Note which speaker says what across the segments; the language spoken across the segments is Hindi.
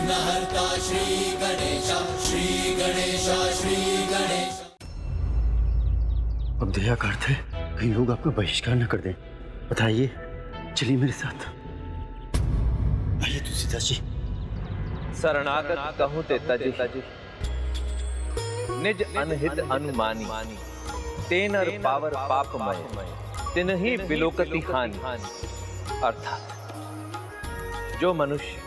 Speaker 1: विघ्नहर्ता श्री गणेश, श्री गणेश, श्री गणेश।
Speaker 2: अब दया करते कहीं लोग आपका बहिष्कार न कर दें। बताइए, चलिए मेरे साथ। आइए तुलसीदास जी।
Speaker 3: शरणागत कहूँ ते तजी, निज अनहित अनुमानी, तेनर पावर पापमय, तिनहि विलोकति हानि। अर्थात जो मनुष्य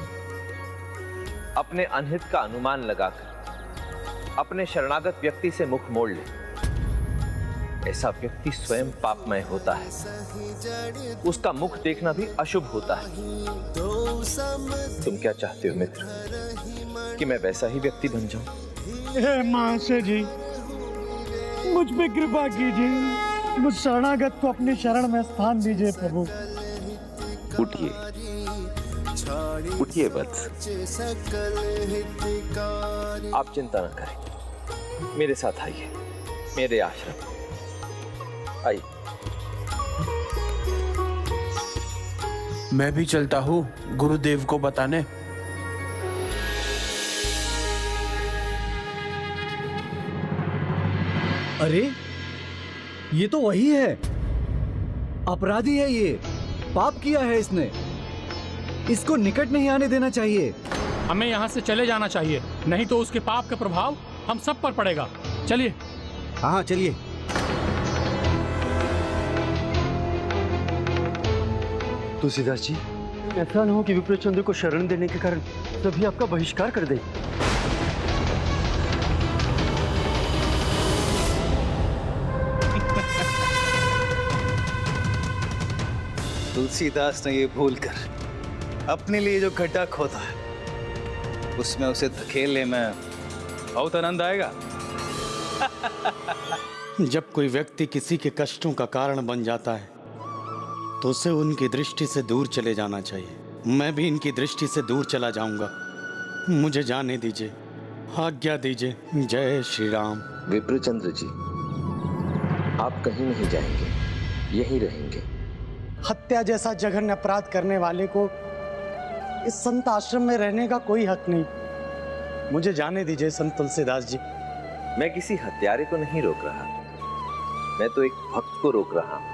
Speaker 3: अपने अनहित का अनुमान लगाकर अपने शरणागत व्यक्ति से मुख मोड़ ले, ऐसा व्यक्ति स्वयं पापमय होता है। उसका मुख देखना भी अशुभ होता है। तुम क्या चाहते हो मित्र, कि मैं वैसा ही व्यक्ति बन जाऊं?
Speaker 4: हे महाशय जी, मुझ पे कृपा कीजिए, मुझ शरणागत को अपने शरण में स्थान दीजिए प्रभु।
Speaker 3: उठिए, उठिए वत्स। आप चिंता न करें, मेरे साथ आइए, मेरे आश्रम आइए।
Speaker 5: मैं भी चलता हूँ गुरुदेव को बताने।
Speaker 6: अरे ये तो वही है, अपराधी है ये, पाप किया है इसने, इसको निकट नहीं आने देना चाहिए।
Speaker 7: हमें यहाँ से चले जाना चाहिए, नहीं तो उसके पाप का प्रभाव हम सब पर पड़ेगा। चलिए।
Speaker 6: हाँ चलिए।
Speaker 2: तुलसीदास जी, ऐसा न हो कि विप्रचंद्र को शरण देने के कारण सभी आपका बहिष्कार कर दें।
Speaker 8: तुलसीदास ने ये भूल कर अपने लिए जो गड्ढा खोदा है, उसमें उसे धकेलने में बहुत आनंद आएगा।
Speaker 5: जब कोई व्यक्ति किसी के कष्टों का कारण बन जाता है तो उसे उनकी दृष्टि से दूर चले जाना चाहिए। मैं भी इनकी दृष्टि से दूर चला जाऊंगा। मुझे जाने दीजिए, आज्ञा दीजिए। जय श्री राम।
Speaker 3: विप्रचंद्र जी, आप कहीं नहीं जाएंगे, यहीं रहेंगे।
Speaker 4: हत्या जैसा जघन्य अपराध करने वाले को इस संत आश्रम में रहने का कोई हक नहीं। मुझे जाने दीजिए संत तुलसीदास जी।
Speaker 3: मैं किसी हत्यारे को नहीं रोक रहा, मैं तो एक भक्त को रोक रहा हूं।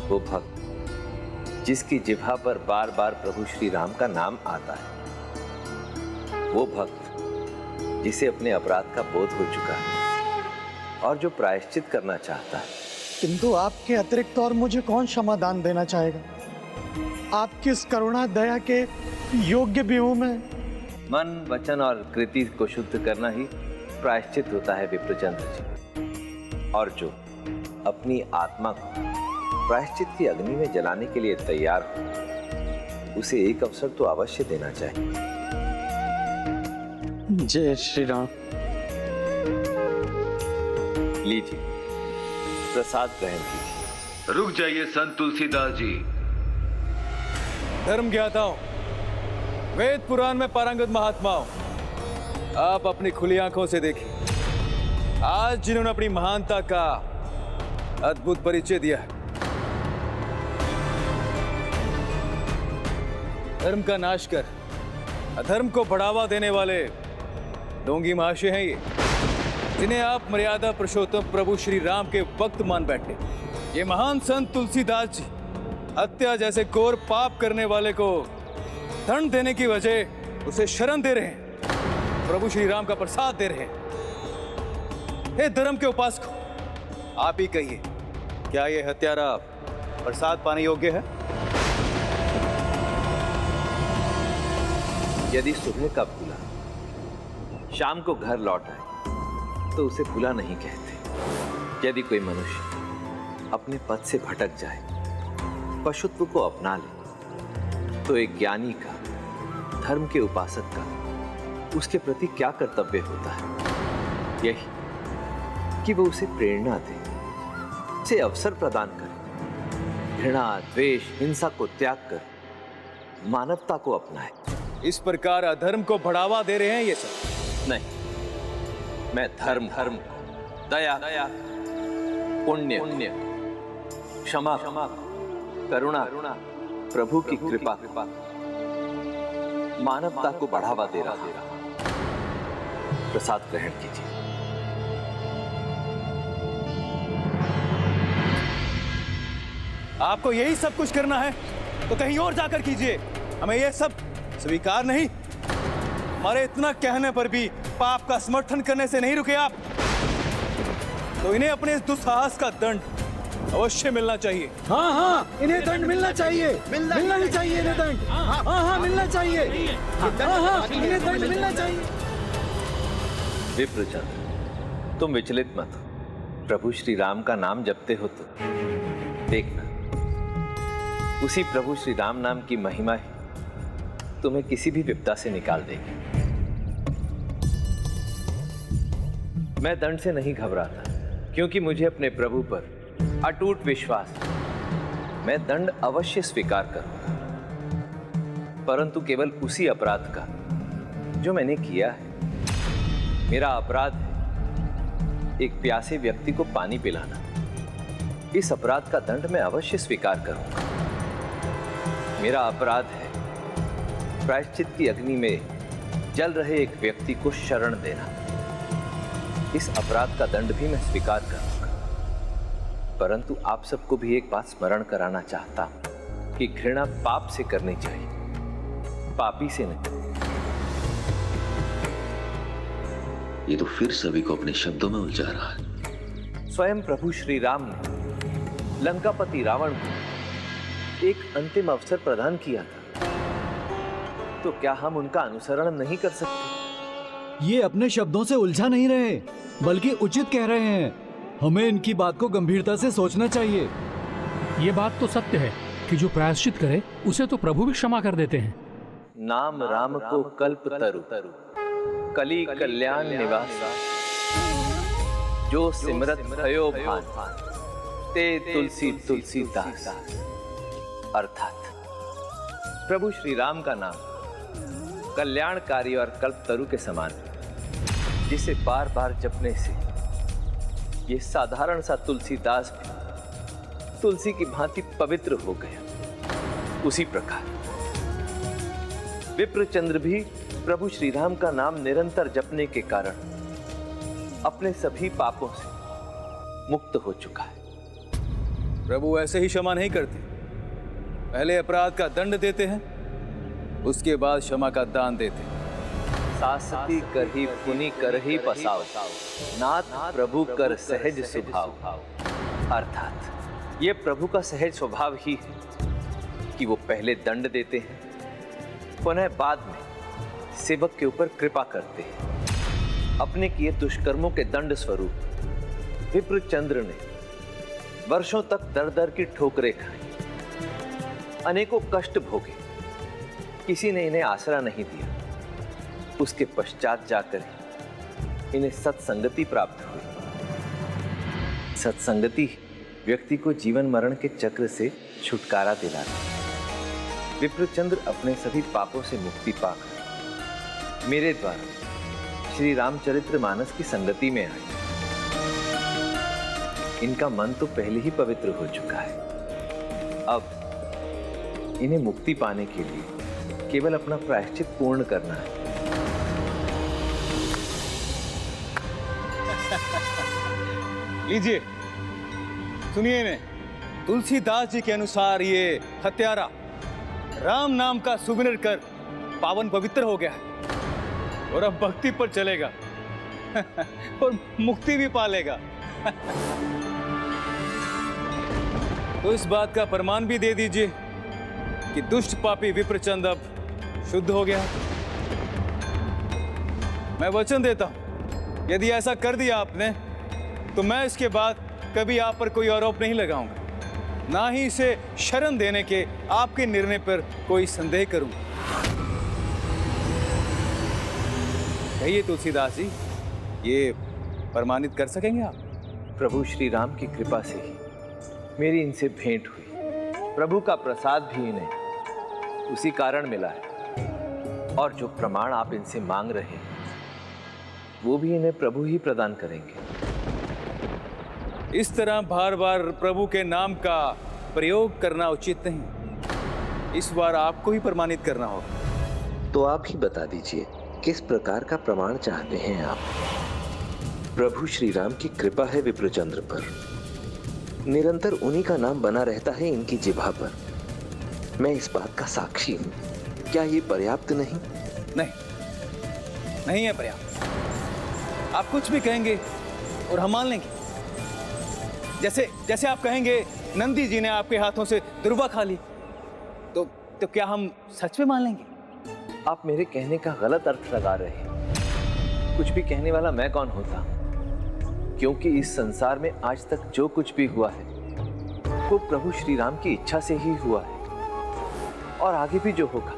Speaker 3: वो भक्त जिसकी जिह्वा पर बार बार प्रभु श्री राम का नाम आता है, वो भक्त जिसे अपने अपराध का बोध हो चुका है और जो प्रायश्चित करना चाहता है।
Speaker 4: किंतु आपके अतिरिक्त और मुझे कौन क्षमादान देना चाहेगा? आपकी इस करुणा दया के योग्य भी हूं मैं।
Speaker 3: मन, वचन और कृति को शुद्ध करना ही प्रायश्चित होता है विप्रचंद्र जी। और जो अपनी आत्मा को प्रायश्चित की अग्नि में जलाने के लिए तैयार हो, उसे एक अवसर तो अवश्य देना चाहिए।
Speaker 5: जय श्री राम।
Speaker 3: लीजिए, प्रसाद ग्रहण कीजिए।
Speaker 9: रुक जाइए संत तुलसीदास जी।
Speaker 8: धर्म ज्ञाताओं, वेद पुराण में पारंगत महात्माओं, आप अपनी खुली आंखों से देखिए, आज जिन्होंने अपनी महानता का अद्भुत परिचय दिया है। धर्म का नाश कर अधर्म को बढ़ावा देने वाले ढोंगी महाशय हैं ये, जिन्हें आप मर्यादा पुरुषोत्तम प्रभु श्री राम के भक्त मान बैठे। ये महान संत तुलसीदास जी हत्या जैसे घोर पाप करने वाले को दंड देने की वजह उसे शरण दे रहे हैं, प्रभु श्री राम का प्रसाद दे रहे हैं। हे धर्म के उपासकों, आप ही कहिए, क्या ये हत्यारा प्रसाद पाने योग्य है?
Speaker 3: यदि सुबह का भूला शाम को घर लौट आए तो उसे भूला नहीं कहते। यदि कोई मनुष्य अपने पथ से भटक जाए, पशुत्व को अपना ले, तो एक ज्ञानी का, धर्म के उपासक का उसके प्रति क्या कर्तव्य होता है? यही कि वो उसे प्रेरणा दे, उसे अवसर प्रदान करे, घृणा, द्वेष, हिंसा को त्याग कर मानवता को अपनाए।
Speaker 8: इस प्रकार अधर्म को बढ़ावा दे रहे हैं ये सब।
Speaker 3: नहीं, मैं धर्म, दया, पुण्य, क्षमा, करुणा, प्रभु की कृपा मानवता को बढ़ावा दे रहा। प्रसाद ग्रहण कीजिए।
Speaker 8: आपको यही सब कुछ करना है तो कहीं और जाकर कीजिए, हमें यह सब स्वीकार नहीं। हमारे इतना कहने पर भी पाप का समर्थन करने से नहीं रुके आप, तो इन्हें अपने इस दुस्साहस का दंड अवश्य मिलना चाहिए।
Speaker 6: हाँ हाँ, इन्हें दंड मिलना चाहिए, मिलना ही चाहिए इन्हें दंड। हाँ हाँ, मिलना चाहिए। हाँ हाँ, इन्हें दंड मिलना चाहिए।
Speaker 3: विप्रचंद्र, तुम विचलित मत हो। प्रभु श्री राम का नाम जपते हो तो देखना, उसी प्रभु श्री राम नाम की महिमा ही तुम्हें किसी भी विपदा से निकाल देगी। मैं दंड से नहीं घबराता, क्योंकि मुझे अपने प्रभु पर अटूट विश्वास है। मैं दंड अवश्य स्वीकार करूंगा, परंतु केवल उसी अपराध का जो मैंने किया है। मेरा अपराध है एक प्यासे व्यक्ति को पानी पिलाना। इस अपराध का दंड मैं अवश्य स्वीकार करूंगा। मेरा अपराध है प्रायश्चित की अग्नि में जल रहे एक व्यक्ति को शरण देना। इस अपराध का दंड भी मैं स्वीकार करूंगा, परंतु आप सबको भी एक बात स्मरण कराना चाहता हूं कि घृणा पाप से करनी चाहिए, पापी से नहीं।
Speaker 9: ये तो फिर सभी को अपने शब्दों में उलझा रहा है।
Speaker 3: स्वयं प्रभु श्री राम ने लंकापति रावण को एक अंतिम अवसर प्रदान किया था, तो क्या हम उनका अनुसरण नहीं कर सकते?
Speaker 6: ये अपने शब्दों से उलझा नहीं रहे, बल्कि उचित कह रहे हैं। हमें इनकी बात को गंभीरता से सोचना चाहिए।
Speaker 7: ये बात तो सत्य है कि जो प्रायश्चित करे उसे तो प्रभु भी क्षमा कर देते हैं।
Speaker 3: नाम राम को कल्प तरु, कली कल्याण निवास, जो सिमरत भयो भान, ते तुलसी तुलसीदास। अर्थात प्रभु श्री राम का नाम कल्याणकारी और कल्पतरु के समान है, जिसे बार बार जपने से ये साधारण सा तुलसीदास भी तुलसी की भांति पवित्र हो गया। उसी प्रकार विप्रचंद्र भी प्रभु श्री राम का नाम निरंतर जपने के कारण अपने सभी पापों से मुक्त हो चुका है।
Speaker 8: प्रभु ऐसे ही क्षमा नहीं करते, पहले अपराध का दंड देते हैं, उसके बाद क्षमा का दान देते हैं।
Speaker 3: सासती करही पुनि करही पसाव, नाथ प्रभु कर सहज स्वभाव। अर्थात ये प्रभु का सहज स्वभाव ही है कि वो पहले दंड देते हैं, पुनः बाद में सेवक के ऊपर कृपा करते हैं। अपने किए दुष्कर्मों के दंड स्वरूप विप्रचंद्र ने वर्षों तक दर दर की ठोकरें खाई, अनेकों कष्ट भोगे, किसी ने इन्हें आसरा नहीं दिया। उसके पश्चात जाकर इन्हें सत्संगति प्राप्त हुई। सत्संगति व्यक्ति को जीवन मरण के चक्र से छुटकारा दिलाती। विप्रचंद्र अपने सभी पापों से मुक्ति पाकर मेरे द्वारा श्री रामचरितमानस की संगति में आए। इनका मन तो पहले ही पवित्र हो चुका है। अब इन्हें मुक्ति पाने के लिए केवल अपना प्रायश्चित पूर्ण करना है।
Speaker 8: लीजिए, सुनिए इन्हें। तुलसीदास जी के अनुसार ये हत्यारा राम नाम का सुमिरन कर पावन पवित्र हो गया है और अब भक्ति पर चलेगा और मुक्ति भी पालेगा। तो इस बात का प्रमाण भी दे दीजिए कि दुष्ट पापी विप्रचंद अब शुद्ध हो गया। मैं वचन देता हूं, यदि ऐसा कर दिया आपने तो मैं इसके बाद कभी आप पर कोई आरोप नहीं लगाऊंगा, ना ही इसे शरण देने के आपके निर्णय पर कोई संदेह करूंगा। कहिए तुलसीदास जी, ये प्रमाणित कर सकेंगे आप?
Speaker 3: प्रभु श्री राम की कृपा से ही मेरी इनसे भेंट हुई। प्रभु का प्रसाद भी इन्हें उसी कारण मिला है, और जो प्रमाण आप इनसे मांग रहे हैं वो भी इन्हें प्रभु ही प्रदान करेंगे।
Speaker 8: इस तरह बार बार प्रभु के नाम का प्रयोग करना उचित नहीं। इस बार आपको ही प्रमाणित करना होगा।
Speaker 9: तो आप ही बता दीजिए किस प्रकार का प्रमाण चाहते हैं आप। प्रभु श्री राम की कृपा है विप्रचंद्र पर, निरंतर उन्हीं का नाम बना रहता है इनकी जिह्वा पर। मैं इस बात का साक्षी हूं। क्या ये पर्याप्त नहीं?
Speaker 8: नहीं है पर्याप्त। आप कुछ भी कहेंगे और हम मान लेंगे। जैसे आप कहेंगे नंदी जी ने आपके हाथों से दुर्वा खा ली, तो क्या हम सच में मान लेंगे?
Speaker 3: आप मेरे कहने का गलत अर्थ लगा रहे हैं। कुछ भी कहने वाला मैं कौन होता, क्योंकि इस संसार में आज तक जो कुछ भी हुआ है वो प्रभु श्री राम की इच्छा से ही हुआ है, और आगे भी जो होगा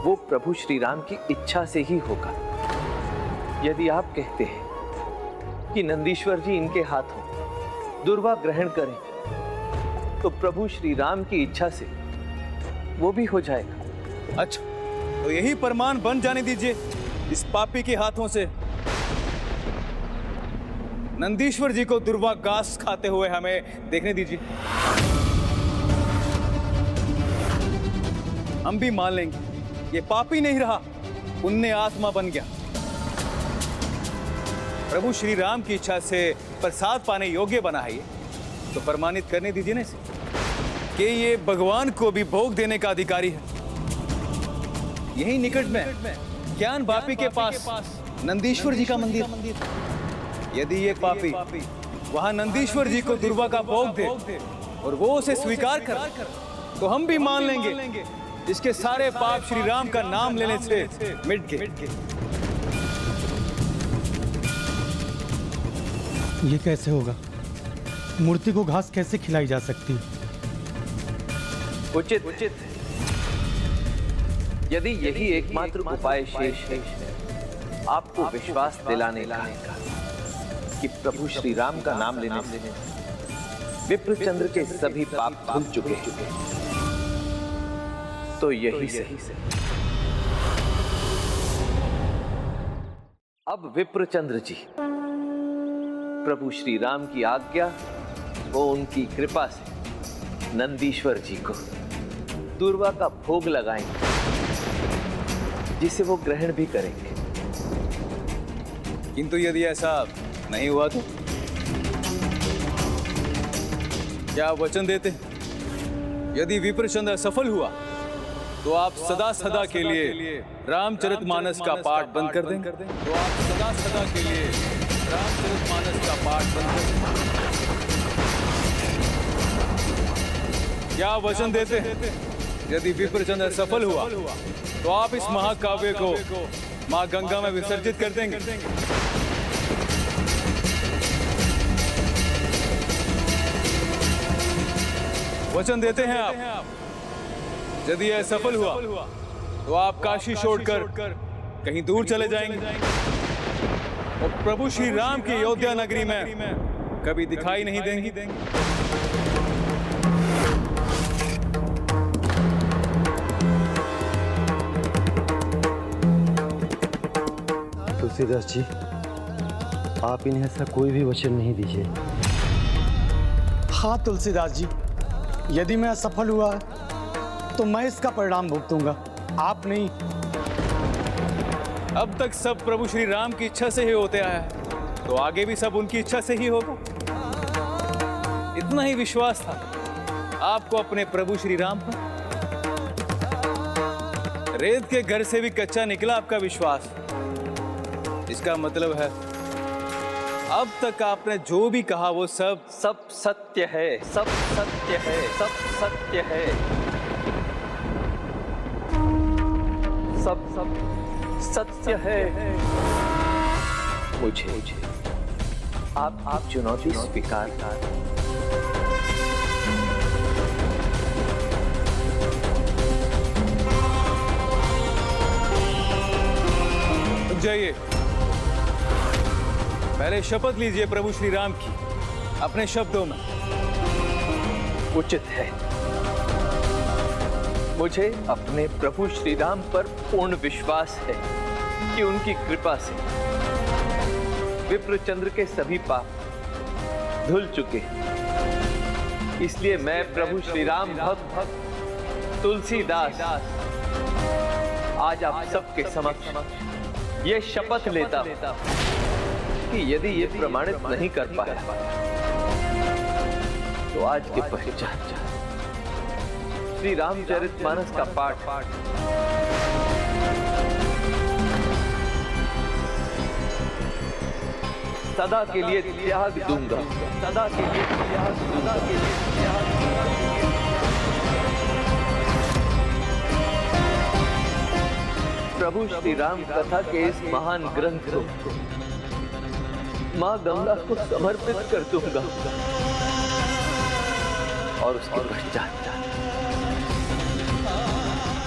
Speaker 3: वो प्रभु श्री राम की इच्छा से ही होगा। यदि आप कहते हैं कि नंदीश्वर जी इनके हाथों दुर्वा ग्रहण करें, तो प्रभु श्री राम की इच्छा से वो भी हो जाएगा।
Speaker 8: अच्छा, तो यही प्रमाण बन जाने दीजिए इस पापी के हाथों से। नंदीश्वर जी को दुर्वा घास खाते हुए हमें देखने दीजिए। हम भी मान लेंगे ये पापी नहीं रहा, पुण्य आत्मा बन गया। प्रभु श्री राम की इच्छा से प्रसाद पाने योग्य बना है ये, तो प्रमाणित करने दीजिए ना इसे कि ये भगवान को भी भोग देने का अधिकारी है। यही निकट में ज्ञान वापी के पास नंदीश्वर जी का मंदिर। यदि ये पापी वहां नंदीश्वर जी को दुर्वा का भोग दे और वो उसे स्वीकार कर, तो हम भी मान लेंगे इसके सारे पाप श्री राम का नाम लेने से मिट गए।
Speaker 5: ये कैसे होगा? मूर्ति को घास कैसे खिलाई जा सकती है?
Speaker 3: उचित। यदि यही एकमात्र उपाय शेष है आपको विश्वास दिलाने का कि प्रभु श्री राम का नाम लेने से विप्रचंद्र के सभी पाप धुल चुके हैं, तो यही सही से। अब विप्रचंद्र जी प्रभु श्री राम की आज्ञा वो उनकी कृपा से नंदीश्वर जी को दुर्वा का भोग लगाएंगे, जिसे वो ग्रहण भी करेंगे।
Speaker 8: किंतु यदि ऐसा नहीं हुआ तो क्या आप वचन देते? यदि विप्रचंद्र सफल हुआ तो आप सदा सदा के लिए रामचरितमानस का पाठ बंद कर देंगे। तो आप सदा सदा के लिए रामचरितमानस का पाठ बंद कर देंगे। क्या वचन देते? यदि विप्रचंद्र सफल हुआ तो आप इस महाकाव्य को मां गंगा में विसर्जित कर देंगे। वचन देते हैं आप? यदि यह सफल हुआ तो आप काशी छोड़कर कहीं दूर चले जाएंगे और प्रभु श्री राम की अयोध्या नगरी में कभी दिखाई नहीं देंगे।
Speaker 2: तुलसीदास जी, आप इन्हें ऐसा कोई भी वचन नहीं दीजिए।
Speaker 4: हाँ तुलसीदास जी, यदि मैं असफल हुआ तो मैं इसका परिणाम भुगतूंगा, आप नहीं।
Speaker 8: अब तक सब प्रभु श्री राम की इच्छा से ही होते आया है, तो आगे भी सब उनकी इच्छा से ही होगा। इतना ही विश्वास था आपको अपने प्रभु श्री राम पर। रेत के घर से भी कच्चा निकला आपका विश्वास। इसका मतलब है अब तक आपने जो भी कहा वो सब
Speaker 3: सत्य है, सब सत्य है, सब सत्य है, सब सत्य है। मुझे आप चुनौती स्वीकार कर।
Speaker 8: जाइए, पहले शपथ लीजिए प्रभु श्री राम की अपने शब्दों में।
Speaker 3: उचित है। मुझे अपने प्रभु श्री राम पर पूर्ण विश्वास है कि उनकी कृपा से विप्रचंद्र के सभी पाप धुल चुके। इसलिए मैं प्रभु श्री राम भक्त तुलसीदास आज आप सबके समक्ष ये शपथ लेता हूं कि यदि ये प्रमाणित नहीं कर पाया तो आज के पश्चात श्री रामचरितमानस का पाठ सदा के लिए त्याग दूंगा। सदा के लिए त्याग दूंगा। के लिए त्याग दूंगा। प्रभु श्री राम कथा के इस महान ग्रंथ को मां गंगा को समर्पित कर दूंगा और उसके पश्चात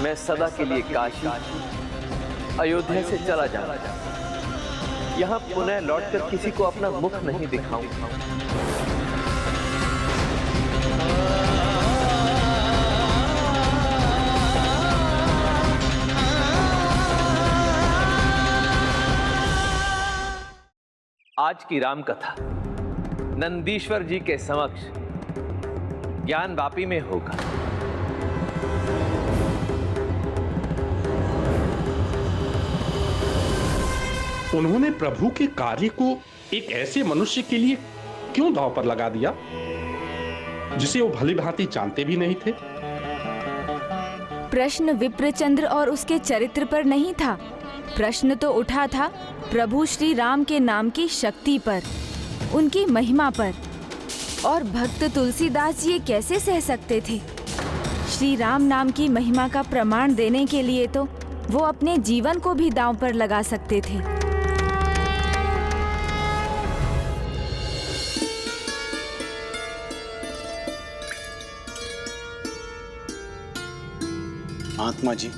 Speaker 3: मैं सदा के लिए काशी अयोध्या से चला जाऊंगा। यहां पुनः लौटकर किसी को अपना मुख नहीं दिखाऊंगा। आज की राम कथा नंदीश्वर जी के समक्ष ज्ञान वापी में होगा।
Speaker 10: उन्होंने प्रभु के कार्य को एक ऐसे मनुष्य के लिए क्यों दांव पर लगा दिया जिसे वो भली भांति जानते भी नहीं थे?
Speaker 11: प्रश्न विप्रचंद्र और उसके चरित्र पर नहीं था। प्रश्न तो उठा था प्रभु श्री राम के नाम की शक्ति पर, उनकी महिमा पर। और भक्त तुलसीदास ये कैसे सह सकते थे? श्री राम नाम की महिमा का प्रमाण देने के लिए तो वो अपने जीवन को भी दांव पर लगा सकते थे।
Speaker 4: महात्मा जी,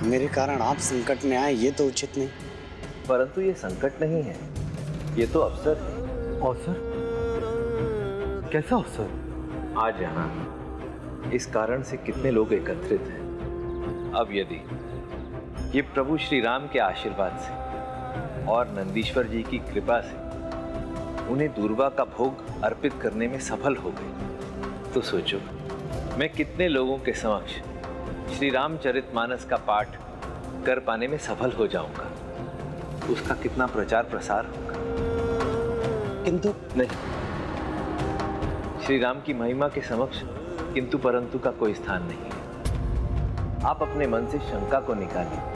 Speaker 4: मेरे कारण आप संकट में आए ये तो उचित नहीं।
Speaker 3: परंतु ये संकट नहीं है, ये तो अवसर है।
Speaker 2: अवसर? कैसा अवसर?
Speaker 3: आज यहाँ इस कारण से कितने लोग एकत्रित हैं। अब यदि ये प्रभु श्री राम के आशीर्वाद से और नंदीश्वर जी की कृपा से उन्हें दूर्वा का भोग अर्पित करने में सफल हो गए, तो सोचो मैं कितने लोगों के समक्ष श्री रामचरितमानस का पाठ कर पाने में सफल हो जाऊंगा। उसका कितना प्रचार प्रसार होगा।
Speaker 4: किंतु
Speaker 3: नहीं, श्री राम की महिमा के समक्ष किंतु परंतु का कोई स्थान नहीं है। आप अपने मन से शंका को निकालिए।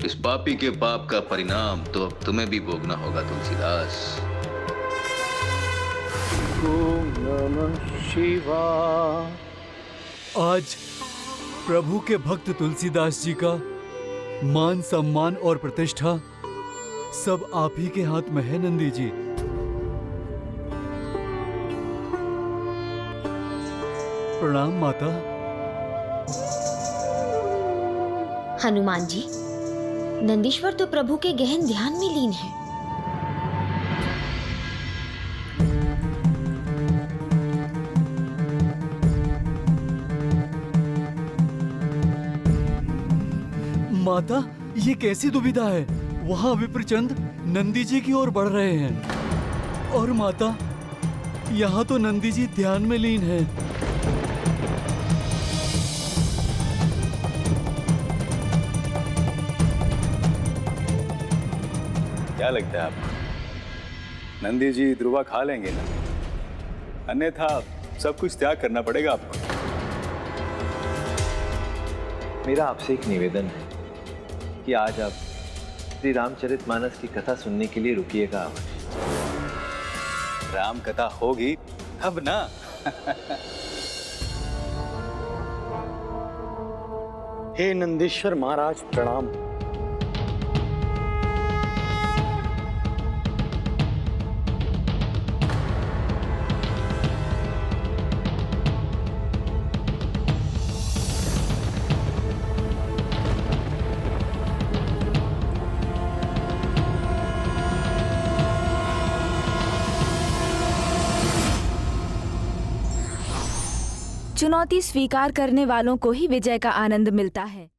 Speaker 12: इस पापी के पाप का परिणाम तो अब तुम्हें भी भोगना होगा तुलसीदास।
Speaker 5: ओम नमः शिवाय।
Speaker 6: आज प्रभु के भक्त तुलसीदास जी का मान सम्मान और प्रतिष्ठा सब आप ही के हाथ में है नंदी जी। प्रणाम माता।
Speaker 13: हनुमान जी, नंदीश्वर तो प्रभु के गहन ध्यान में लीन है।
Speaker 6: माता, ये कैसी दुविधा है? वहां विप्रचंद नंदी जी की ओर बढ़ रहे हैं और माता यहाँ तो नंदी जी ध्यान में लीन है।
Speaker 8: क्या लगता है आपको? नंदी जी ध्रुवा खा लेंगे ना? अन्यथा सब कुछ त्याग करना पड़ेगा आपको।
Speaker 3: मेरा आपसे एक निवेदन है कि आज आप श्री रामचरितमानस की कथा सुनने के लिए रुकिएगा अवश्य।
Speaker 8: राम कथा होगी अब ना।
Speaker 4: हे नंदीश्वर महाराज, प्रणाम।
Speaker 11: चुनौती स्वीकार करने वालों को ही विजय का आनंद मिलता है।